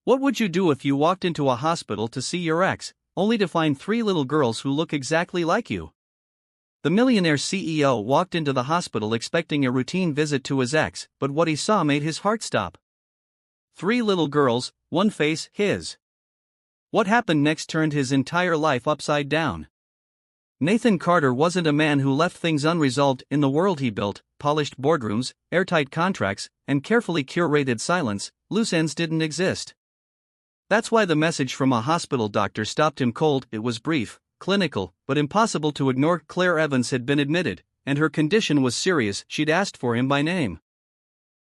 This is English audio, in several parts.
What would you do if you walked into a hospital to see your ex, only to find three little girls who look exactly like you? The Millionaire CEO walked into the hospital expecting a routine visit to his ex, but what he saw made his heart stop. Three little girls, one face, his. What happened next turned his entire life upside down. Nathan Carter wasn't a man who left things unresolved in the world he built: polished boardrooms, airtight contracts, and carefully curated silence. Loose ends didn't exist. That's why the message from a hospital doctor stopped him cold. It was brief, clinical, but impossible to ignore. Claire Evans had been admitted, and her condition was serious. She'd asked for him by name.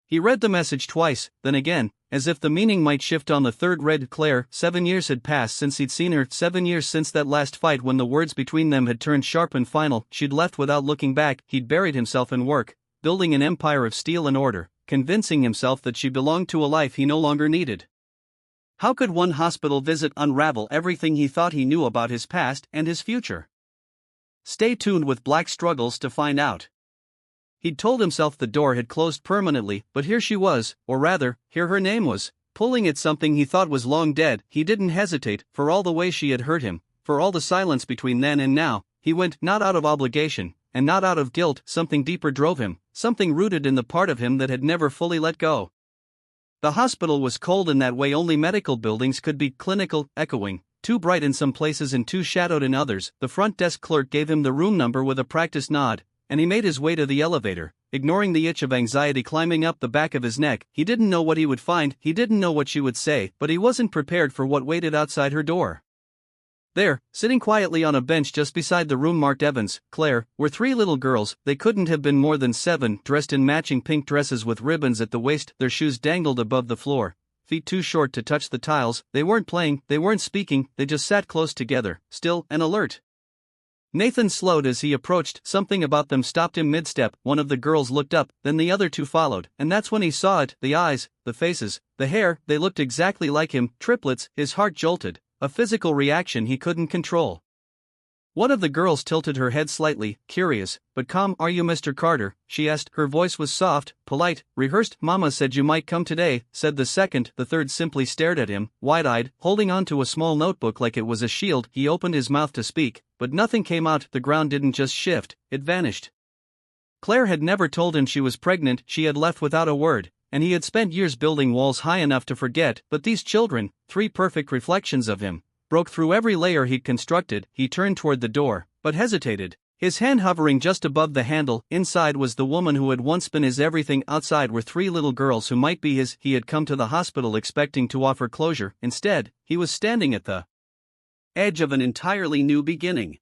He read the message twice, then again, as if the meaning might shift on the third read. Claire. 7 years had passed since he'd seen her, 7 years since that last fight when the words between them had turned sharp and final. She'd left without looking back. He'd buried himself in work, building an empire of steel and order, convincing himself that she belonged to a life he no longer needed. How could one hospital visit unravel everything he thought he knew about his past and his future? Stay tuned with Black Struggles to find out. He'd told himself the door had closed permanently, but here she was, or rather, here her name was, pulling at something he thought was long dead. He didn't hesitate. For all the way she had hurt him, for all the silence between then and now, he went, not out of obligation, and not out of guilt. Something deeper drove him, something rooted in the part of him that had never fully let go. The hospital was cold in that way only medical buildings could be: clinical, echoing, too bright in some places and too shadowed in others. The front desk clerk gave him the room number with a practiced nod, and he made his way to the elevator, ignoring the itch of anxiety climbing up the back of his neck. He didn't know what he would find, he didn't know what she would say, but he wasn't prepared for what waited outside her door. There, sitting quietly on a bench just beside the room marked Evans, Claire, were three little girls. They couldn't have been more than 7, dressed in matching pink dresses with ribbons at the waist. Their shoes dangled above the floor, feet too short to touch the tiles. They weren't playing, they weren't speaking, they just sat close together, still and alert. Nathan slowed as he approached. Something about them stopped him mid-step. One of the girls looked up, then the other two followed, and that's when he saw it: the eyes, the faces, the hair. They looked exactly like him, triplets. His heart jolted, a physical reaction he couldn't control. One of the girls tilted her head slightly, curious, but calm. "Are you Mr. Carter?" she asked. Her voice was soft, polite, rehearsed. "Mama said you might come today," said the second. The third simply stared at him, wide-eyed, holding on to a small notebook like it was a shield. He opened his mouth to speak, but nothing came out. The ground didn't just shift, it vanished. Claire had never told him she was pregnant. She had left without a word, and he had spent years building walls high enough to forget. But these children, 3 perfect reflections of him, broke through every layer he'd constructed. He turned toward the door, but hesitated, his hand hovering just above the handle. Inside was the woman who had once been his everything. Outside were 3 little girls who might be his. He had come to the hospital expecting to offer closure. Instead, he was standing at the edge of an entirely new beginning.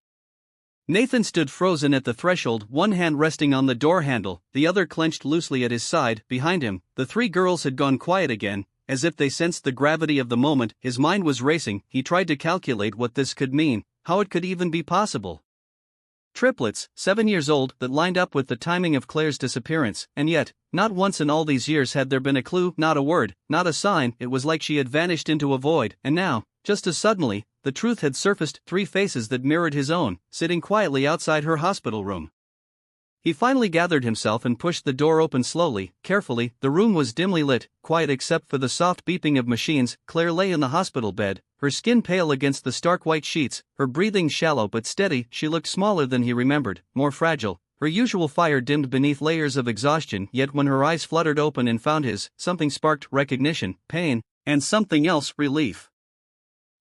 Nathan stood frozen at the threshold, one hand resting on the door handle, the other clenched loosely at his side. Behind him, the 3 girls had gone quiet again, as if they sensed the gravity of the moment. His mind was racing. He tried to calculate what this could mean, how it could even be possible. Triplets, 7 years old, that lined up with the timing of Claire's disappearance, and yet, not once in all these years had there been a clue, not a word, not a sign. It was like she had vanished into a void, and now, just as suddenly, the truth had surfaced: 3 faces that mirrored his own, sitting quietly outside her hospital room. He finally gathered himself and pushed the door open slowly, carefully. The room was dimly lit, quiet except for the soft beeping of machines. Claire lay in the hospital bed, her skin pale against the stark white sheets, her breathing shallow but steady. She looked smaller than he remembered, more fragile, her usual fire dimmed beneath layers of exhaustion. Yet when her eyes fluttered open and found his, something sparked: recognition, pain, and something else: relief.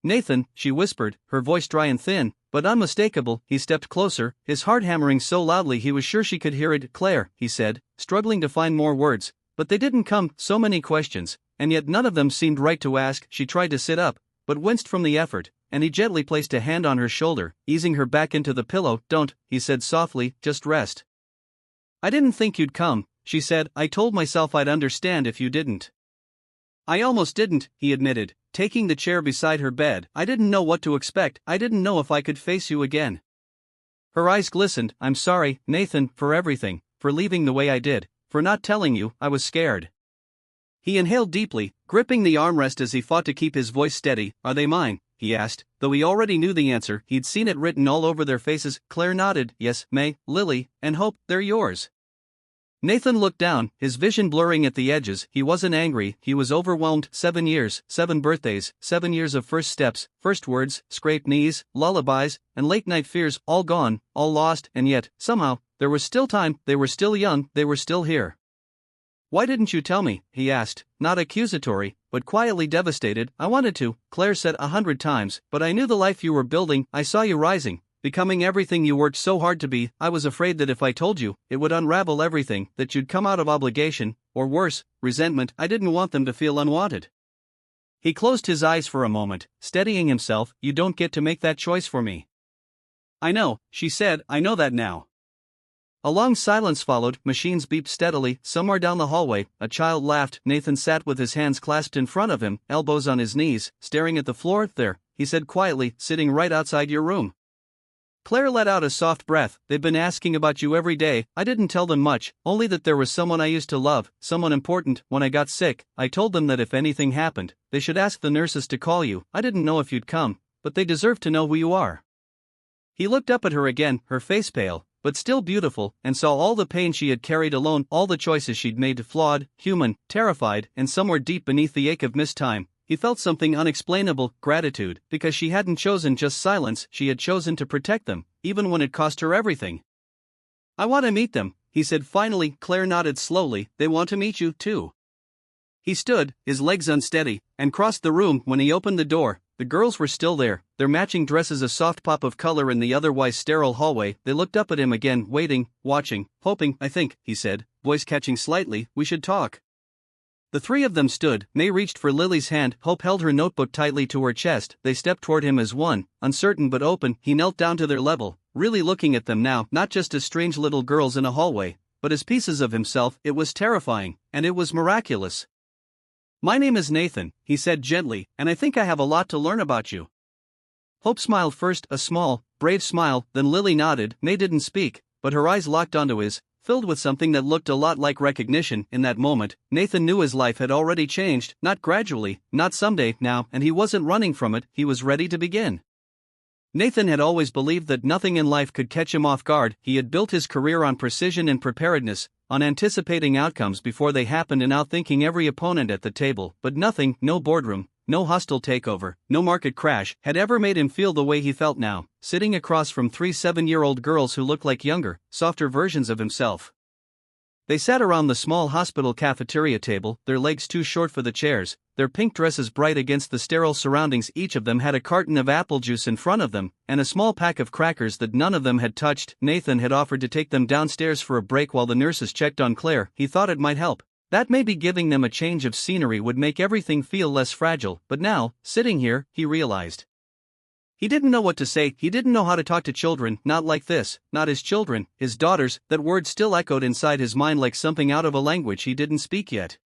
"Nathan," she whispered, her voice dry and thin, but unmistakable. He stepped closer, his heart hammering so loudly he was sure she could hear it. "Claire," he said, struggling to find more words, but they didn't come. So many questions, and yet none of them seemed right to ask. She tried to sit up, but winced from the effort, and he gently placed a hand on her shoulder, easing her back into the pillow. "Don't," he said softly, "just rest." "I didn't think you'd come," she said. "I told myself I'd understand if you didn't." "I almost didn't," he admitted, taking the chair beside her bed. "I didn't know what to expect. I didn't know if I could face you again." Her eyes glistened. "I'm sorry, Nathan, for everything, for leaving the way I did, for not telling you. I was scared." He inhaled deeply, gripping the armrest as he fought to keep his voice steady. "Are they mine?" he asked, though he already knew the answer. He'd seen it written all over their faces. Claire nodded. "Yes, May, Lily, and Hope, they're yours." Nathan looked down, his vision blurring at the edges. He wasn't angry, he was overwhelmed. 7 years, 7 birthdays, 7 years of first steps, first words, scraped knees, lullabies, and late-night fears, all gone, all lost, and yet, somehow, there was still time, they were still young, they were still here. "Why didn't you tell me?" he asked, not accusatory, but quietly devastated. "I wanted to," Claire said 100 times, "but I knew the life you were building, I saw you rising, becoming everything you worked so hard to be. I was afraid that if I told you, it would unravel everything, that you'd come out of obligation, or worse, resentment. I didn't want them to feel unwanted." He closed his eyes for a moment, steadying himself. "You don't get to make that choice for me." "I know," she said, "I know that now." A long silence followed, machines beeped steadily. Somewhere down the hallway, a child laughed. Nathan sat with his hands clasped in front of him, elbows on his knees, staring at the floor. "There," he said quietly, "sitting right outside your room." Claire let out a soft breath. "They've been asking about you every day. I didn't tell them much, only that there was someone I used to love, someone important. When I got sick, I told them that if anything happened, they should ask the nurses to call you. I didn't know if you'd come, but they deserve to know who you are." He looked up at her again, her face pale, but still beautiful, and saw all the pain she had carried alone, all the choices she'd made, flawed, human, terrified, and somewhere deep beneath the ache of missed time, he felt something unexplainable, gratitude, because she hadn't chosen just silence, she had chosen to protect them, even when it cost her everything. "I want to meet them," he said finally. Claire nodded slowly. "They want to meet you, too." He stood, his legs unsteady, and crossed the room. When he opened the door, the girls were still there, their matching dresses a soft pop of color in the otherwise sterile hallway. They looked up at him again, waiting, watching, hoping. "I think," he said, voice catching slightly, "we should talk." The three of them stood. May reached for Lily's hand. Hope held her notebook tightly to her chest. They stepped toward him as one, uncertain but open. He knelt down to their level, really looking at them now, not just as strange little girls in a hallway, but as pieces of himself. It was terrifying, and it was miraculous. "My name is Nathan," he said gently, "and I think I have a lot to learn about you." Hope smiled first, a small, brave smile, then Lily nodded. May didn't speak, but her eyes locked onto his, filled with something that looked a lot like recognition. In that moment, Nathan knew his life had already changed, not gradually, not someday, now, and he wasn't running from it, he was ready to begin. Nathan had always believed that nothing in life could catch him off guard. He had built his career on precision and preparedness, on anticipating outcomes before they happened and outthinking every opponent at the table, but nothing, no boardroom, no hostile takeover, no market crash, had ever made him feel the way he felt now, sitting across from 3 7-year-old girls who looked like younger, softer versions of himself. They sat around the small hospital cafeteria table, their legs too short for the chairs, their pink dresses bright against the sterile surroundings. Each of them had a carton of apple juice in front of them, and a small pack of crackers that none of them had touched. Nathan had offered to take them downstairs for a break while the nurses checked on Claire. He thought it might help. That maybe giving them a change of scenery would make everything feel less fragile, but now, sitting here, he realized. He didn't know what to say. He didn't know how to talk to children, not like this, not his children, his daughters. That word still echoed inside his mind like something out of a language he didn't speak yet.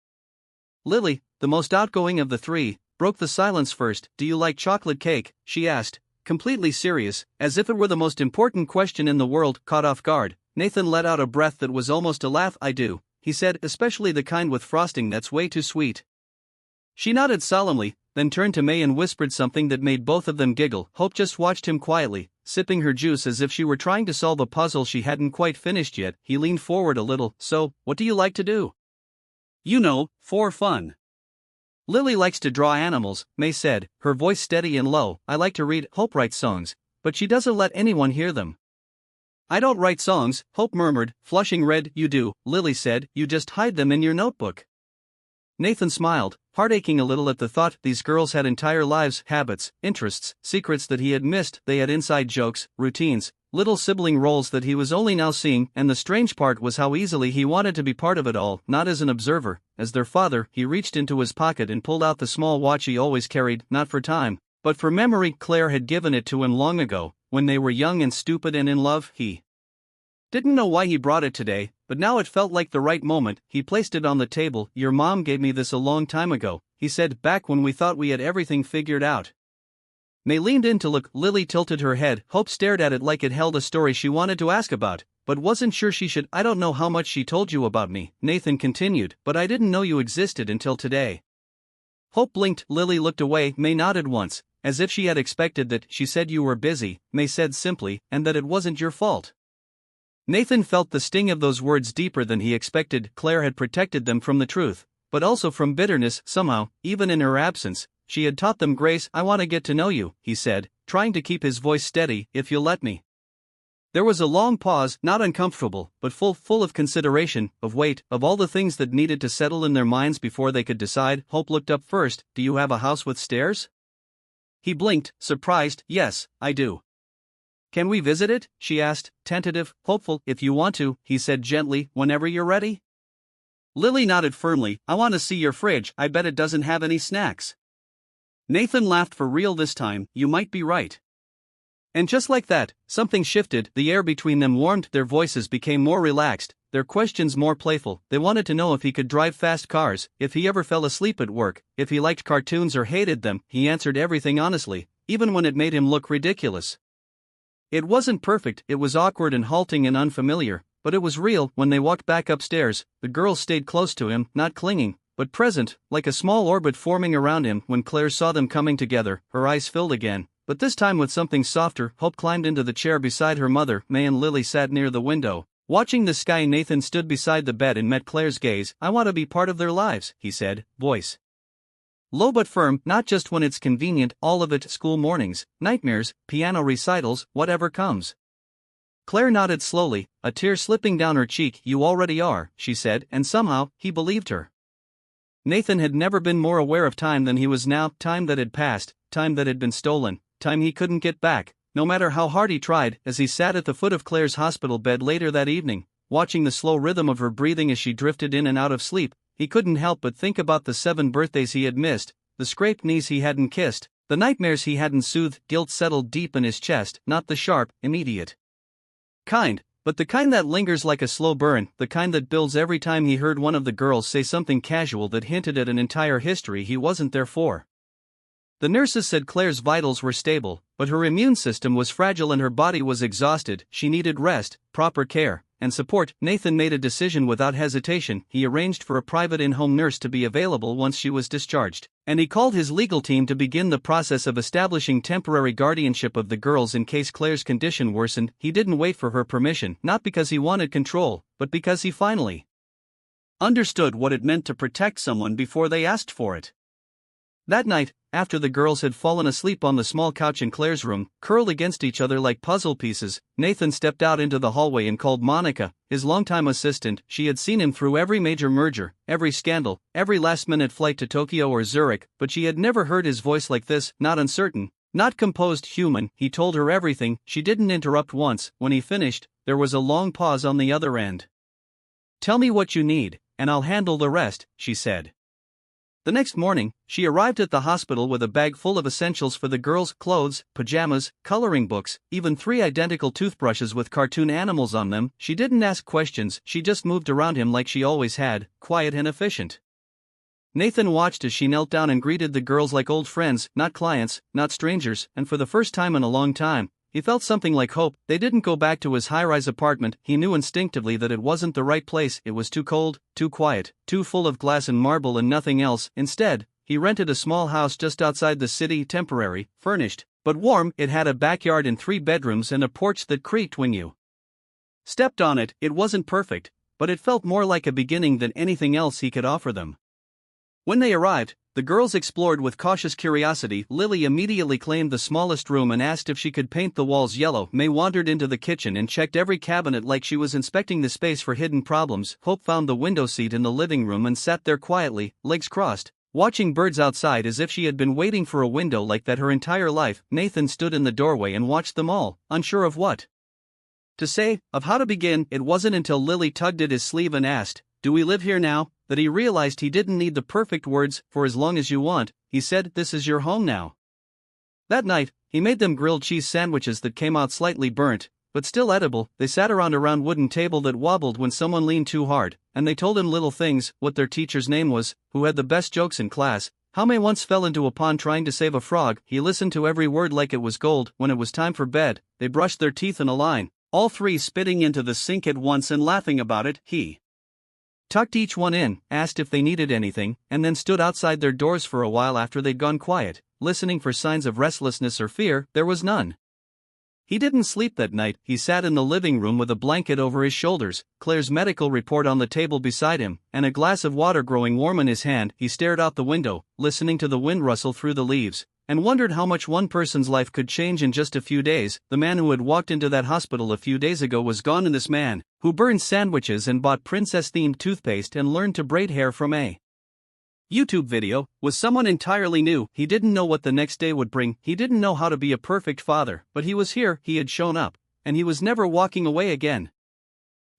Lily, the most outgoing of the three, broke the silence first. "Do you like chocolate cake?" she asked, completely serious, as if it were the most important question in the world. Caught off guard, Nathan let out a breath that was almost a laugh. "I do," he said, "especially the kind with frosting that's way too sweet." She nodded solemnly, then turned to May and whispered something that made both of them giggle. Hope just watched him quietly, sipping her juice as if she were trying to solve a puzzle she hadn't quite finished yet. He leaned forward a little. "So, what do you like to do?" "You know, for fun." "Lily likes to draw animals," May said, her voice steady and low. "I like to read." Hope writes songs, but she doesn't let anyone hear them. "I don't write songs," Hope murmured, flushing red. "You do," Lily said, "you just hide them in your notebook." Nathan smiled, heart aching a little at the thought. These girls had entire lives, habits, interests, secrets that he had missed. They had inside jokes, routines, little sibling roles that he was only now seeing, and the strange part was how easily he wanted to be part of it all, not as an observer, as their father. He reached into his pocket and pulled out the small watch he always carried, not for time, but for memory. Claire had given it to him long ago, when they were young and stupid and in love. He didn't know why he brought it today, but now it felt like the right moment. He placed it on the table. "Your mom gave me this a long time ago," he said, "back when we thought we had everything figured out." May leaned in to look. Lily tilted her head. Hope stared at it like it held a story she wanted to ask about, but wasn't sure she should. "I don't know how much she told you about me," Nathan continued, "but I didn't know you existed until today." Hope blinked. Lily looked away. May nodded once, as if she had expected that. "She said you were busy," May said simply, "and that it wasn't your fault." Nathan felt the sting of those words deeper than he expected. Claire had protected them from the truth, but also from bitterness. Somehow, even in her absence, she had taught them grace. "I want to get to know you," he said, trying to keep his voice steady. "If you'll let me." There was a long pause, not uncomfortable, but full of consideration, of weight, of all the things that needed to settle in their minds before they could decide. Hope looked up first. "Do you have a house with stairs?" He blinked, surprised. "Yes, I do." "Can we visit it?" she asked, tentative, hopeful. "If you want to," he said gently, "whenever you're ready." Lily nodded firmly. "I want to see your fridge. I bet it doesn't have any snacks." Nathan laughed. "For real this time, you might be right." And just like that, something shifted. The air between them warmed, their voices became more relaxed, their questions more playful. They wanted to know if he could drive fast cars, if he ever fell asleep at work, if he liked cartoons or hated them. He answered everything honestly, even when it made him look ridiculous. It wasn't perfect, it was awkward and halting and unfamiliar, but it was real. When they walked back upstairs, the girl stayed close to him, not clinging, but present, like a small orbit forming around him. When Claire saw them coming together, her eyes filled again, but this time with something softer. Hope climbed into the chair beside her mother. May and Lily sat near the window, watching the sky. Nathan stood beside the bed and met Claire's gaze. "I want to be part of their lives," he said, voice low but firm. "Not just when it's convenient, all of it. School mornings, nightmares, piano recitals, whatever comes." Claire nodded slowly, a tear slipping down her cheek. "You already are," she said, and somehow, he believed her. Nathan had never been more aware of time than he was now. Time that had passed, time that had been stolen, time he couldn't get back, no matter how hard he tried. As he sat at the foot of Claire's hospital bed later that evening, watching the slow rhythm of her breathing as she drifted in and out of sleep, he couldn't help but think about the 7 birthdays he had missed, the scraped knees he hadn't kissed, the nightmares he hadn't soothed. Guilt settled deep in his chest, not the sharp, immediate kind, but the kind that lingers like a slow burn, the kind that builds every time he heard one of the girls say something casual that hinted at an entire history he wasn't there for. The nurses said Claire's vitals were stable, but her immune system was fragile and her body was exhausted. She needed rest, proper care, and support. Nathan made a decision without hesitation. He arranged for a private in-home nurse to be available once she was discharged, and he called his legal team to begin the process of establishing temporary guardianship of the girls in case Claire's condition worsened. He didn't wait for her permission, not because he wanted control, but because he finally understood what it meant to protect someone before they asked for it. That night, after the girls had fallen asleep on the small couch in Claire's room, curled against each other like puzzle pieces, Nathan stepped out into the hallway and called Monica, his longtime assistant. She had seen him through every major merger, every scandal, every last-minute flight to Tokyo or Zurich, but she had never heard his voice like this, not uncertain, not composed, human. He told her everything. She didn't interrupt once. When he finished, there was a long pause on the other end. "Tell me what you need, and I'll handle the rest," she said. The next morning, she arrived at the hospital with a bag full of essentials for the girls: clothes, pajamas, coloring books, even 3 identical toothbrushes with cartoon animals on them. She didn't ask questions, she just moved around him like she always had, quiet and efficient. Nathan watched as she knelt down and greeted the girls like old friends, not clients, not strangers, and for the first time in a long time, he felt something like hope. They didn't go back to his high-rise apartment. He knew instinctively that it wasn't the right place. It was too cold, too quiet, too full of glass and marble and nothing else. Instead, he rented a small house just outside the city, temporary, furnished, but warm. It had a backyard and 3 bedrooms and a porch that creaked when you stepped on it. It wasn't perfect, but it felt more like a beginning than anything else he could offer them. When they arrived, the girls explored with cautious curiosity. Lily immediately claimed the smallest room and asked if she could paint the walls yellow. May wandered into the kitchen and checked every cabinet like she was inspecting the space for hidden problems. Hope found the window seat in the living room and sat there quietly, legs crossed, watching birds outside as if she had been waiting for a window like that her entire life. Nathan stood in the doorway and watched them all, unsure of what to say, of how to begin. It wasn't until Lily tugged at his sleeve and asked, "Do we live here now?" that he realized he didn't need the perfect words. "For as long as you want," he said. "This is your home now." That night, he made them grilled cheese sandwiches that came out slightly burnt, but still edible. They sat around a round wooden table that wobbled when someone leaned too hard, and they told him little things: what their teacher's name was, who had the best jokes in class, how May once fell into a pond trying to save a frog. He listened to every word like it was gold. When it was time for bed, they brushed their teeth in a line, all 3 spitting into the sink at once and laughing about it. He tucked each one in, asked if they needed anything, and then stood outside their doors for a while after they'd gone quiet, listening for signs of restlessness or fear. There was none. He didn't sleep that night. He sat in the living room with a blanket over his shoulders, Claire's medical report on the table beside him, and a glass of water growing warm in his hand. He stared out the window, listening to the wind rustle through the leaves, and wondered how much one person's life could change in just a few days. The man who had walked into that hospital a few days ago was gone, and this man, who burned sandwiches and bought princess-themed toothpaste and learned to braid hair from a YouTube video, was someone entirely new. He didn't know what the next day would bring. He didn't know how to be a perfect father, but he was here, he had shown up, and he was never walking away again.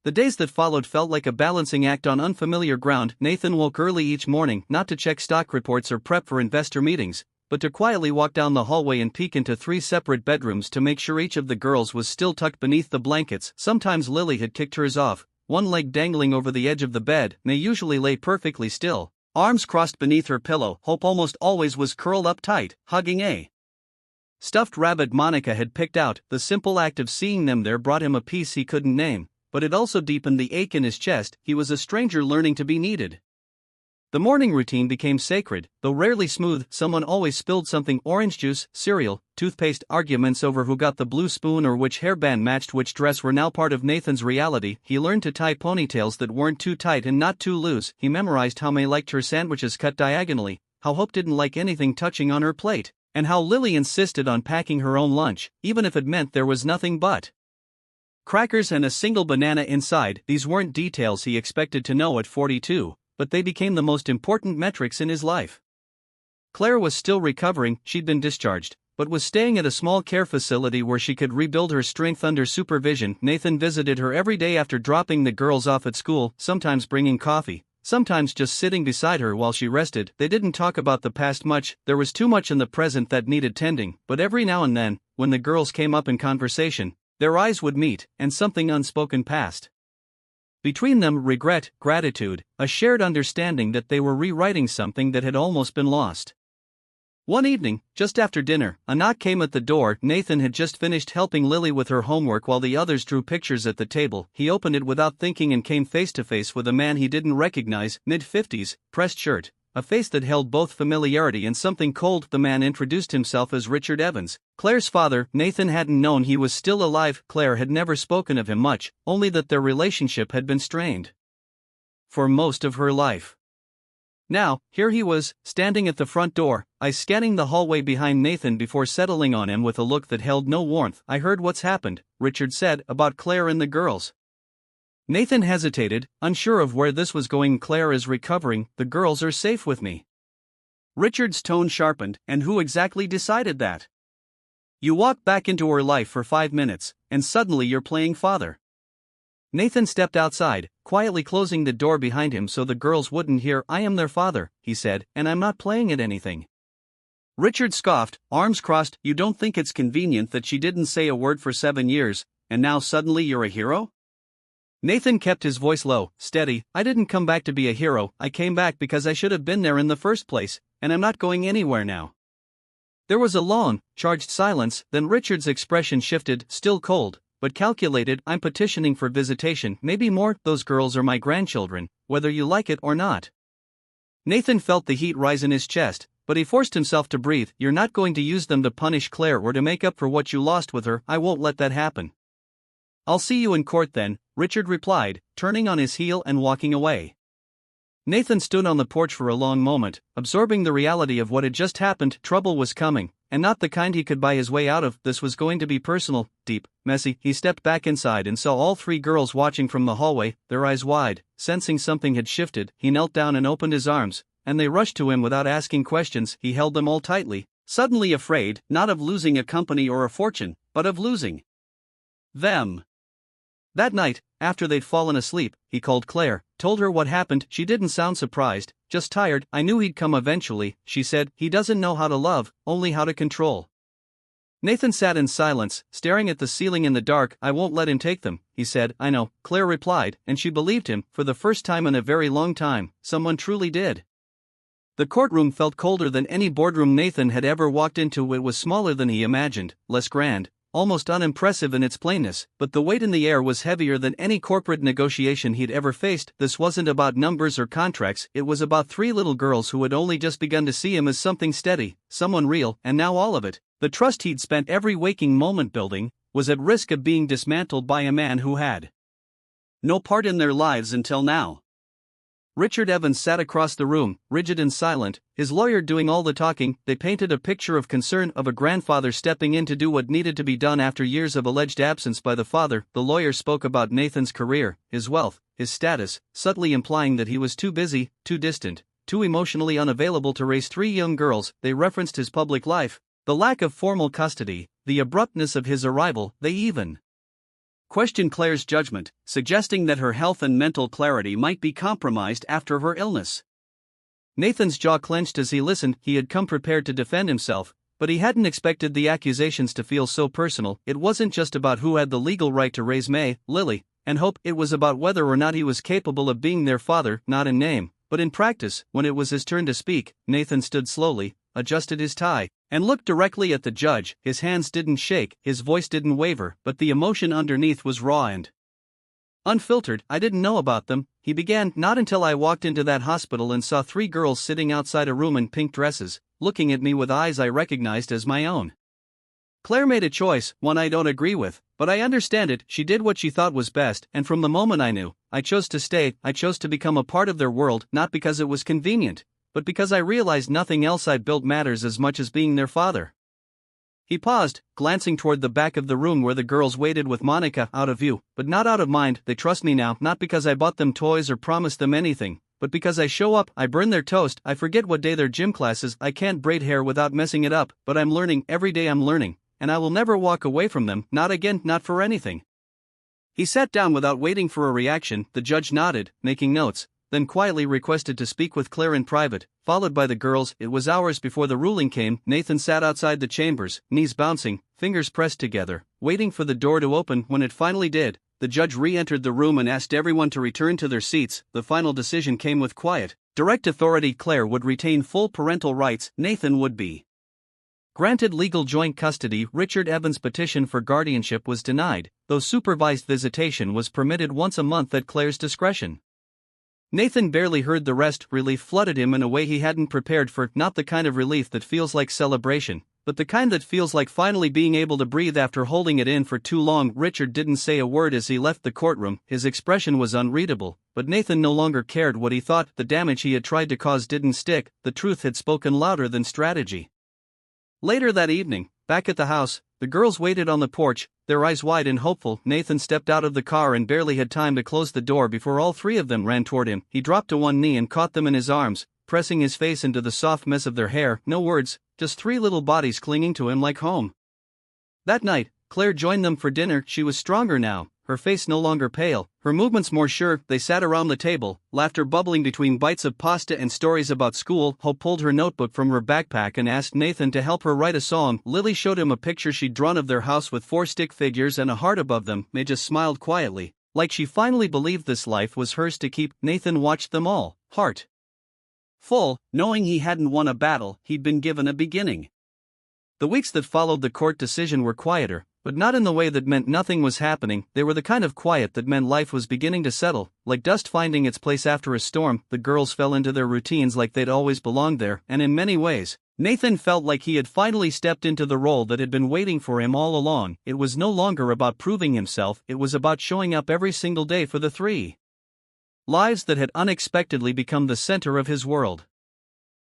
The days that followed felt like a balancing act on unfamiliar ground. Nathan woke early each morning, not to check stock reports or prep for investor meetings, but to quietly walk down the hallway and peek into 3 separate bedrooms to make sure each of the girls was still tucked beneath the blankets. Sometimes Lily had kicked hers off, one leg dangling over the edge of the bed. They usually lay perfectly still, arms crossed beneath her pillow. Hope almost always was curled up tight, hugging a stuffed rabbit Monica had picked out. The simple act of seeing them there brought him a peace he couldn't name, but it also deepened the ache in his chest. He was a stranger learning to be needed. The morning routine became sacred, though rarely smooth. Someone always spilled something: orange juice, cereal, toothpaste. Arguments over who got the blue spoon or which hairband matched which dress were now part of Nathan's reality. He learned to tie ponytails that weren't too tight and not too loose. He memorized how May liked her sandwiches cut diagonally, how Hope didn't like anything touching on her plate, and how Lily insisted on packing her own lunch, even if it meant there was nothing but crackers and a single banana inside. These weren't details he expected to know at 42. But they became the most important metrics in his life. Claire was still recovering. She'd been discharged, but was staying at a small care facility where she could rebuild her strength under supervision. Nathan visited her every day after dropping the girls off at school, sometimes bringing coffee, sometimes just sitting beside her while she rested. They didn't talk about the past much. There was too much in the present that needed tending, but every now and then, when the girls came up in conversation, their eyes would meet, and something unspoken passed between them: regret, gratitude, a shared understanding that they were rewriting something that had almost been lost. One evening, just after dinner, a knock came at the door. Nathan had just finished helping Lily with her homework while the others drew pictures at the table. He opened it without thinking and came face to face with a man he didn't recognize, mid-50s, pressed shirt, a face that held both familiarity and something cold. The man introduced himself as Richard Evans, Claire's father. Nathan hadn't known he was still alive. Claire had never spoken of him much, only that their relationship had been strained for most of her life. Now, here he was, standing at the front door, eyes scanning the hallway behind Nathan before settling on him with a look that held no warmth. "I heard what's happened," Richard said, "about Claire and the girls." Nathan hesitated, unsure of where this was going. "Claire is recovering, the girls are safe with me." Richard's tone sharpened. "And who exactly decided that? You walked back into her life for 5 minutes, and suddenly you're playing father." Nathan stepped outside, quietly closing the door behind him so the girls wouldn't hear. "I am their father," he said, "and I'm not playing at anything." Richard scoffed, arms crossed. "You don't think it's convenient that she didn't say a word for 7 years, and now suddenly you're a hero?" Nathan kept his voice low, steady. "I didn't come back to be a hero. I came back because I should have been there in the first place, and I'm not going anywhere now." There was a long, charged silence, then Richard's expression shifted, still cold, but calculated. "I'm petitioning for visitation, maybe more. Those girls are my grandchildren, whether you like it or not." Nathan felt the heat rise in his chest, but he forced himself to breathe. "You're not going to use them to punish Claire or to make up for what you lost with her. I won't let that happen." "I'll see you in court then," Richard replied, turning on his heel and walking away. Nathan stood on the porch for a long moment, absorbing the reality of what had just happened. Trouble was coming, and not the kind he could buy his way out of. This was going to be personal, deep, messy. He stepped back inside and saw all 3 girls watching from the hallway, their eyes wide. Sensing something had shifted, he knelt down and opened his arms, and they rushed to him without asking questions. He held them all tightly, suddenly afraid, not of losing a company or a fortune, but of losing them. That night, after they'd fallen asleep, he called Claire, told her what happened. She didn't sound surprised, just tired. "I knew he'd come eventually," she said. "He doesn't know how to love, only how to control." Nathan sat in silence, staring at the ceiling in the dark. "I won't let him take them," he said. "I know," Claire replied, and she believed him. For the first time in a very long time, someone truly did. The courtroom felt colder than any boardroom Nathan had ever walked into. It was smaller than he imagined, less grand, almost unimpressive in its plainness, but the weight in the air was heavier than any corporate negotiation he'd ever faced. This wasn't about numbers or contracts, it was about 3 little girls who had only just begun to see him as something steady, someone real, and now all of it, the trust he'd spent every waking moment building, was at risk of being dismantled by a man who had no part in their lives until now. Richard Evans sat across the room, rigid and silent, his lawyer doing all the talking. They painted a picture of concern of a grandfather stepping in to do what needed to be done after years of alleged absence by the father. The lawyer spoke about Nathan's career, his wealth, his status, subtly implying that he was too busy, too distant, too emotionally unavailable to raise 3 young girls. They referenced his public life, the lack of formal custody, the abruptness of his arrival. They even questioned Claire's judgment, suggesting that her health and mental clarity might be compromised after her illness. Nathan's jaw clenched as he listened. He had come prepared to defend himself, but he hadn't expected the accusations to feel so personal. It wasn't just about who had the legal right to raise May, Lily, and Hope. It was about whether or not he was capable of being their father, not in name, but in practice. When it was his turn to speak, Nathan stood slowly, adjusted his tie, and looked directly at the judge. His hands didn't shake, his voice didn't waver, but the emotion underneath was raw and unfiltered. "I didn't know about them," he began, "not until I walked into that hospital and saw 3 girls sitting outside a room in pink dresses, looking at me with eyes I recognized as my own. Claire made a choice, one I don't agree with, but I understand it. She did what she thought was best, and from the moment I knew, I chose to stay. I chose to become a part of their world, not because it was convenient, but because I realized nothing else I built matters as much as being their father." He paused, glancing toward the back of the room where the girls waited with Monica. "Out of view, but not out of mind. They trust me now, not because I bought them toys or promised them anything, but because I show up. I burn their toast. I forget what day their gym class is. I can't braid hair without messing it up, but I'm learning. Every day I'm learning, and I will never walk away from them, not again, not for anything." He sat down without waiting for a reaction. The judge nodded, making notes, then quietly requested to speak with Claire in private, followed by the girls. It was hours before the ruling came. Nathan sat outside the chambers, knees bouncing, fingers pressed together, waiting for the door to open. When it finally did, the judge re-entered the room and asked everyone to return to their seats. The final decision came with quiet, direct authority. Claire would retain full parental rights. Nathan would be granted legal joint custody. Richard Evans' petition for guardianship was denied, though supervised visitation was permitted once a month at Claire's discretion. Nathan barely heard the rest. Relief flooded him in a way he hadn't prepared for, not the kind of relief that feels like celebration, but the kind that feels like finally being able to breathe after holding it in for too long. Richard didn't say a word as he left the courtroom. His expression was unreadable, but Nathan no longer cared what he thought. The damage he had tried to cause didn't stick. The truth had spoken louder than strategy. Later that evening, back at the house, the girls waited on the porch, their eyes wide and hopeful. Nathan stepped out of the car and barely had time to close the door before all 3 of them ran toward him. He dropped to one knee and caught them in his arms, pressing his face into the soft mess of their hair. No words, just 3 little bodies clinging to him like home. That night, Claire joined them for dinner. She was stronger now, her face no longer pale, her movements more sure. They sat around the table, laughter bubbling between bites of pasta and stories about school. Hope pulled her notebook from her backpack and asked Nathan to help her write a song. Lily showed him a picture she'd drawn of their house with 4 stick figures and a heart above them. May just smiled quietly, like she finally believed this life was hers to keep. Nathan watched them all, heart full, knowing he hadn't won a battle, he'd been given a beginning. The weeks that followed the court decision were quieter, but not in the way that meant nothing was happening. They were the kind of quiet that meant life was beginning to settle, like dust finding its place after a storm. The girls fell into their routines like they'd always belonged there, and in many ways, Nathan felt like he had finally stepped into the role that had been waiting for him all along. It was no longer about proving himself, it was about showing up every single day for the 3 lives that had unexpectedly become the center of his world.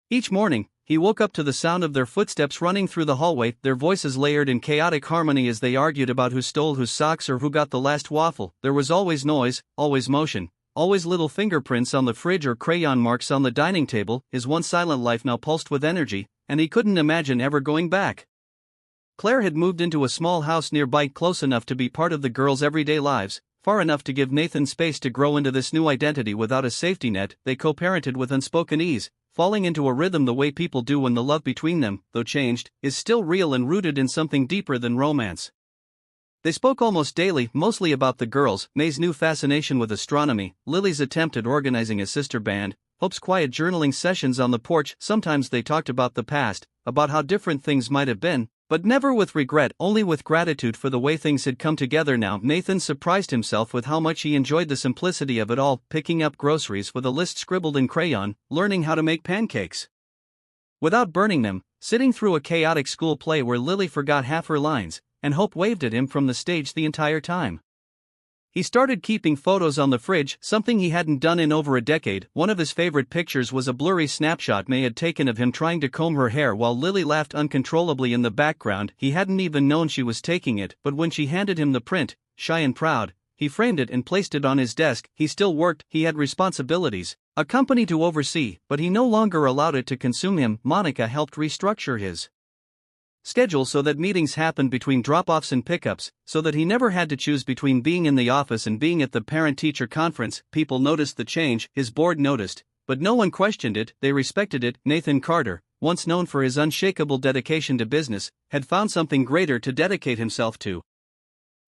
Each morning, he woke up to the sound of their footsteps running through the hallway, their voices layered in chaotic harmony as they argued about who stole whose socks or who got the last waffle. There was always noise, always motion, always little fingerprints on the fridge or crayon marks on the dining table. His once silent life now pulsed with energy, and he couldn't imagine ever going back. Claire had moved into a small house nearby, close enough to be part of the girls' everyday lives, far enough to give Nathan space to grow into this new identity without a safety net. They co-parented with unspoken ease, falling into a rhythm the way people do when the love between them, though changed, is still real and rooted in something deeper than romance. They spoke almost daily, mostly about the girls, May's new fascination with astronomy, Lily's attempt at organizing a sister band, Hope's quiet journaling sessions on the porch. Sometimes they talked about the past, about how different things might have been, but never with regret, only with gratitude for the way things had come together now. Nathan surprised himself with how much he enjoyed the simplicity of it all, picking up groceries with a list scribbled in crayon, learning how to make pancakes without burning them, sitting through a chaotic school play where Lily forgot half her lines, and Hope waved at him from the stage the entire time. He started keeping photos on the fridge, something he hadn't done in over a decade. One of his favorite pictures was a blurry snapshot May had taken of him trying to comb her hair while Lily laughed uncontrollably in the background. He hadn't even known she was taking it, but when she handed him the print, shy and proud, he framed it and placed it on his desk. He still worked, he had responsibilities, a company to oversee, but he no longer allowed it to consume him. Monica helped restructure his schedule so that meetings happened between drop-offs and pickups, so that he never had to choose between being in the office and being at the parent-teacher conference. People noticed the change, his board noticed, but no one questioned it, they respected it. Nathan Carter, once known for his unshakable dedication to business, had found something greater to dedicate himself to.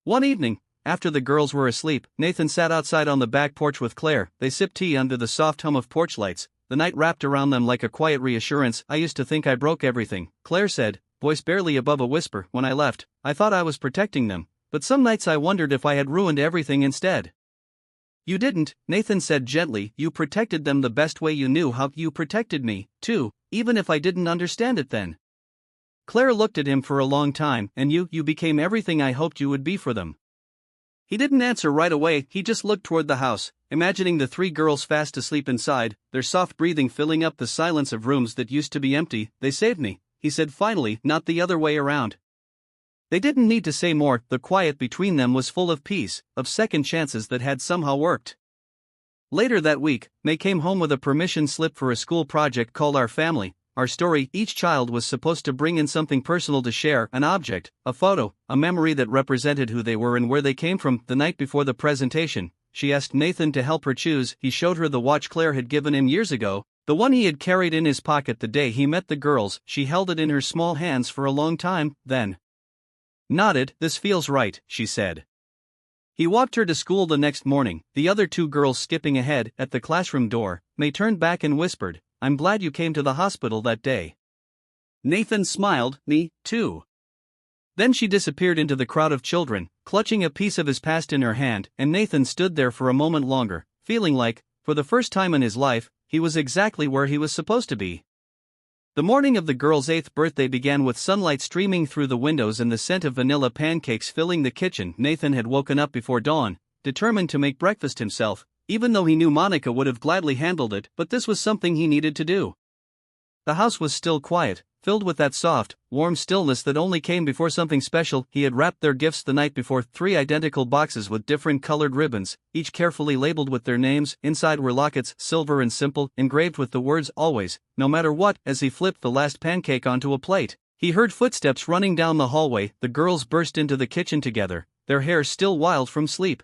One evening, after the girls were asleep, Nathan sat outside on the back porch with Claire. They sipped tea under the soft hum of porch lights, the night wrapped around them like a quiet reassurance. "I used to think I broke everything," Claire said, voice barely above a whisper. "When I left, I thought I was protecting them, but some nights I wondered if I had ruined everything instead." "You didn't," Nathan said gently. "You protected them the best way you knew how. You protected me, too, even if I didn't understand it then." Claire looked at him for a long time. "And you became everything I hoped you would be for them." He didn't answer right away. He just looked toward the house, imagining the three girls fast asleep inside, their soft breathing filling up the silence of rooms that used to be empty. "They saved me," he said finally, "not the other way around." They didn't need to say more. The quiet between them was full of peace, of second chances that had somehow worked. Later that week, May came home with a permission slip for a school project called Our Family, Our Story. Each child was supposed to bring in something personal to share, an object, a photo, a memory that represented who they were and where they came from. The night before the presentation, she asked Nathan to help her choose. He showed her the watch Claire had given him years ago, the one he had carried in his pocket the day he met the girls. She held it in her small hands for a long time, then nodded. "This feels right," she said. He walked her to school the next morning, the other two girls skipping ahead. At the classroom door, May turned back and whispered, "I'm glad you came to the hospital that day." Nathan smiled. "Me, too." Then she disappeared into the crowd of children, clutching a piece of his past in her hand, and Nathan stood there for a moment longer, feeling like, for the first time in his life, he was exactly where he was supposed to be. The morning of the girl's 8th birthday began with sunlight streaming through the windows and the scent of vanilla pancakes filling the kitchen. Nathan had woken up before dawn, determined to make breakfast himself, even though he knew Monica would have gladly handled it, but this was something he needed to do. The house was still quiet, filled with that soft, warm stillness that only came before something special. He had wrapped their gifts the night before, 3 identical boxes with different colored ribbons, each carefully labeled with their names. Inside were lockets, silver and simple, engraved with the words "always, no matter what." As he flipped the last pancake onto a plate, he heard footsteps running down the hallway. The girls burst into the kitchen together, their hair still wild from sleep.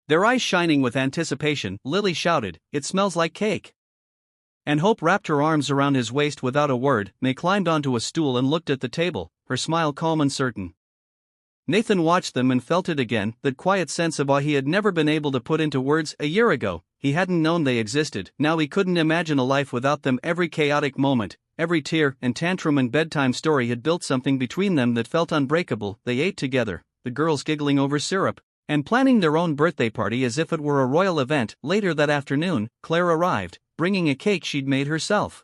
Their eyes shining with anticipation, Lily shouted, "It smells like cake!" And Hope wrapped her arms around his waist without a word. May climbed onto a stool and looked at the table, her smile calm and certain. Nathan watched them and felt it again, that quiet sense of awe he had never been able to put into words. A year ago, he hadn't known they existed. Now he couldn't imagine a life without them. Every chaotic moment, every tear and tantrum and bedtime story had built something between them that felt unbreakable. They ate together, the girls giggling over syrup, and planning their own birthday party as if it were a royal event. Later that afternoon, Claire arrived, bringing a cake she'd made herself.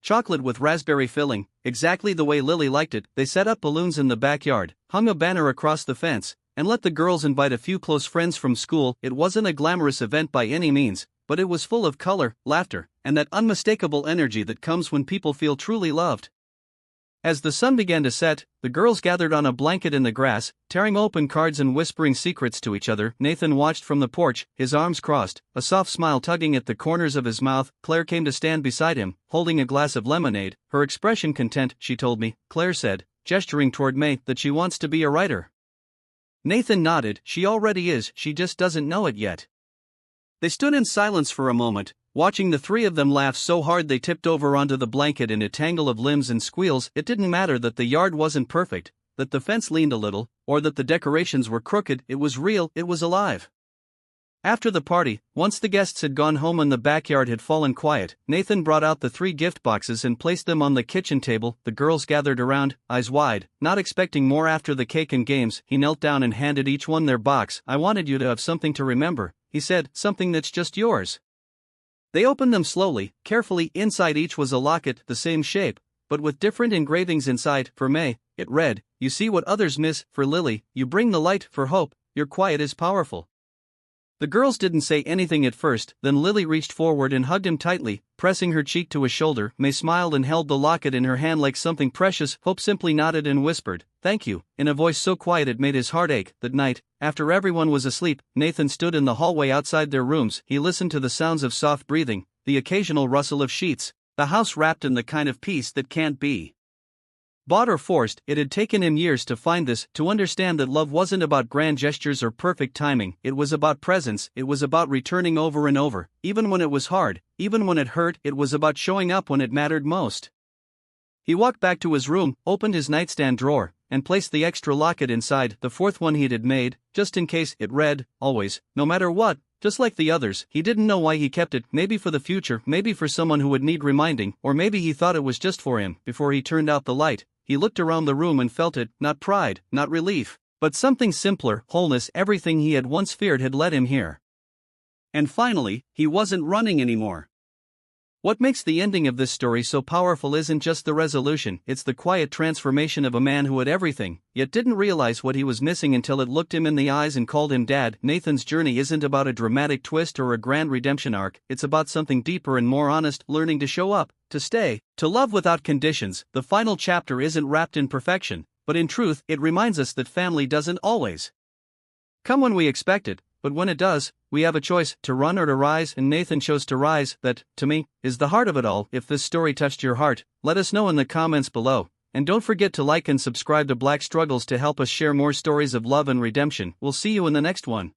Chocolate with raspberry filling, exactly the way Lily liked it. They set up balloons in the backyard, hung a banner across the fence, and let the girls invite a few close friends from school. It wasn't a glamorous event by any means, but it was full of color, laughter, and that unmistakable energy that comes when people feel truly loved. As the sun began to set, the girls gathered on a blanket in the grass, tearing open cards and whispering secrets to each other. Nathan watched from the porch, his arms crossed, a soft smile tugging at the corners of his mouth. Claire came to stand beside him, holding a glass of lemonade, her expression content. "She told me," Claire said, gesturing toward May, "that she wants to be a writer." Nathan nodded. "She already is, she just doesn't know it yet." They stood in silence for a moment, watching the three of them laugh so hard they tipped over onto the blanket in a tangle of limbs and squeals. It didn't matter that the yard wasn't perfect, that the fence leaned a little, or that the decorations were crooked. It was real, it was alive. After the party, once the guests had gone home and the backyard had fallen quiet, Nathan brought out the 3 gift boxes and placed them on the kitchen table. The girls gathered around, eyes wide, not expecting more. After the cake and games, he knelt down and handed each one their box. "I wanted you to have something to remember," he said, "something that's just yours." They opened them slowly, carefully. Inside each was a locket, the same shape, but with different engravings inside. For May, it read, "You see what others miss." For Lily, "You bring the light." For Hope, "Your quiet is powerful." The girls didn't say anything at first, then Lily reached forward and hugged him tightly, pressing her cheek to his shoulder. May smiled and held the locket in her hand like something precious. Hope simply nodded and whispered, "Thank you," in a voice so quiet it made his heart ache. That night, after everyone was asleep, Nathan stood in the hallway outside their rooms. He listened to the sounds of soft breathing, the occasional rustle of sheets, the house wrapped in the kind of peace that can't be bought or forced. It had taken him years to find this, to understand that love wasn't about grand gestures or perfect timing. It was about presence. It was about returning over and over, even when it was hard, even when it hurt. It was about showing up when it mattered most. He walked back to his room, opened his nightstand drawer, and placed the extra locket inside, the fourth one he had made, just in case. It read, "Always, no matter what." Just like the others, he didn't know why he kept it. Maybe for the future, maybe for someone who would need reminding, or maybe he thought it was just for him. Before he turned out the light, he looked around the room and felt it, not pride, not relief, but something simpler, wholeness. Everything he had once feared had led him here. And finally, he wasn't running anymore. What makes the ending of this story so powerful isn't just the resolution, it's the quiet transformation of a man who had everything, yet didn't realize what he was missing until it looked him in the eyes and called him Dad. Nathan's journey isn't about a dramatic twist or a grand redemption arc, it's about something deeper and more honest, learning to show up, to stay, to love without conditions. The final chapter isn't wrapped in perfection, but in truth, it reminds us that family doesn't always come when we expect it, but when it does, we have a choice, to run or to rise, and Nathan chose to rise. That, to me, is the heart of it all. If this story touched your heart, let us know in the comments below, and don't forget to like and subscribe to Black Struggles to help us share more stories of love and redemption. We'll see you in the next one.